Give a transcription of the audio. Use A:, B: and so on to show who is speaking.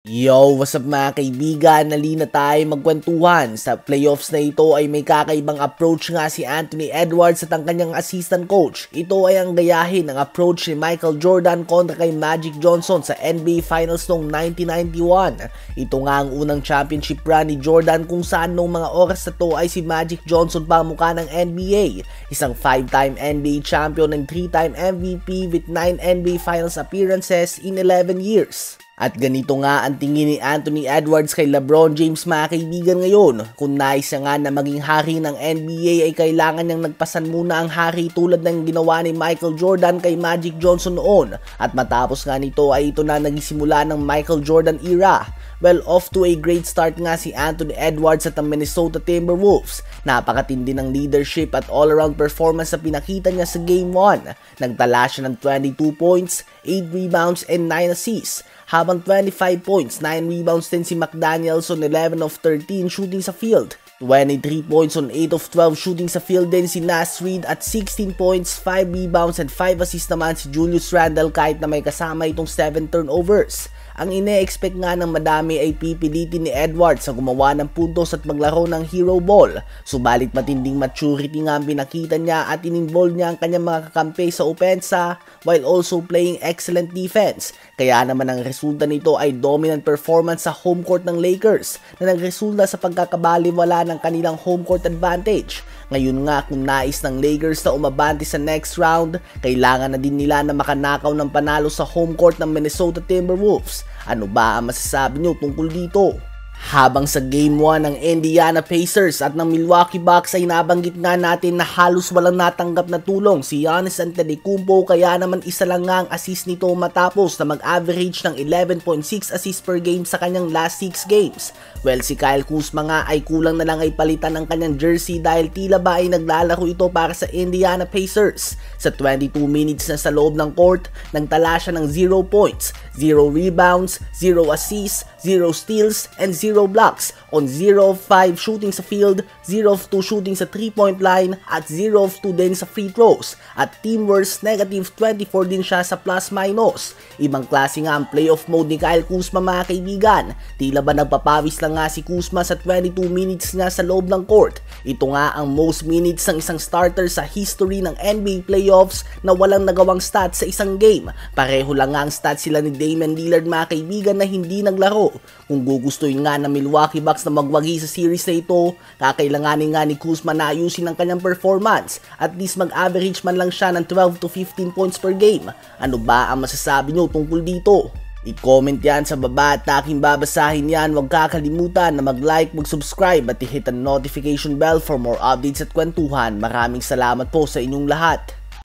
A: Yo, what's up mga kaibigan? Nalina tayo magkwentuhan. Sa playoffs na ito ay may kakaibang approach nga si Anthony Edwards at ang kanyang assistant coach. Ito ay ang gayahin ng approach ni Michael Jordan kontra kay Magic Johnson sa NBA Finals noong 1991. Ito nga ang unang championship run ni Jordan kung saan noong mga oras na to ay si Magic Johnson pa mukha ng NBA. Isang 5-time NBA champion and 3-time MVP with 9 NBA Finals appearances in 11 years. At ganito nga ang tingin ni Anthony Edwards kay LeBron James mga kaibigan ngayon. Kung nais nga na maging hari ng NBA ay kailangan niyang nagpasan muna ang hari tulad ng ginawa ni Michael Jordan kay Magic Johnson noon. At matapos nga nito ay ito na nagisimula ng Michael Jordan era. Well, off to a great start nga si Anthony Edwards at ang Minnesota Timberwolves. Napakatindi ng leadership at all-around performance na pinakita niya sa Game 1. Nagtala siya ng 22 points, 8 rebounds, and 9 assists. Habang 25 points, 9 rebounds din si McDaniels on 11 of 13 shooting sa field. 23 points on 8 of 12 shooting sa field din si Naz Reid at 16 points, 5 rebounds and 5 assists naman si Julius Randle kahit na may kasama itong 7 turnovers. Ang ine-expect nga ng madami ay pipilitin ni Edwards sa gumawa ng puntos at maglaro ng hero ball. Subalit matinding maturity nga ang pinakita niya at in-involve niya ang kanyang mga kakampi sa opensa while also playing excellent defense. Kaya naman ang resulta nito ay dominant performance sa home court ng Lakers na nagresulta sa pagkakabaliwala ng kanilang home court advantage. Ngayon nga kung nais ng Lakers na umabante sa next round, kailangan na din nila na makanakaw ng panalo sa home court ng Minnesota Timberwolves. Ano ba ang masasabi nyo tungkol dito? Habang sa Game 1 ng Indiana Pacers at ng Milwaukee Bucks ay nabanggit nga natin na halos walang natanggap na tulong si Giannis Antetokounmpo kaya naman isa lang nga ang assist nito matapos na mag-average ng 11.6 assists per game sa kanyang last 6 games. Well, si Kyle Kuzma nga ay kulang na lang ay palitan ng kanyang jersey dahil tila ba ay naglalaro ito para sa Indiana Pacers. Sa 22 minutes na sa loob ng court, nagtala siya ng 0 points, 0 rebounds, 0 assists, 0 steals, and 0 blocks on 0 of 5 shooting sa field, 0 of 2 shooting sa 3-point line, at 0 of 2 din sa free throws. At team worst negative 24 din siya sa plus-minus. Ibang klase nga ang playoff mode ni Kyle Kuzma mga kaibigan. Tila ba nagpapawis lang nga si Kuzma sa 22 minutes nga sa loob ng court. Ito nga ang most minutes ng isang starter sa history ng NBA playoffs na walang nagawang stats sa isang game. Pareho lang nga ang stats sila ni Damian Lillard mga kaibigan na hindi naglaro. Kung gugustuhin nga ng Milwaukee Bucks na magwagi sa series na ito, kakailanganin nga ni Kuzma na ayusin ang kanyang performance. At least mag-average man lang siya ng 12 to 15 points per game. Ano ba ang masasabi nyo tungkol dito? I-comment yan sa baba at aking babasahin yan. Huwag kakalimutan na mag-like, mag-subscribe at i-hit ang notification bell for more updates at kwentuhan. Maraming salamat po sa inyong lahat.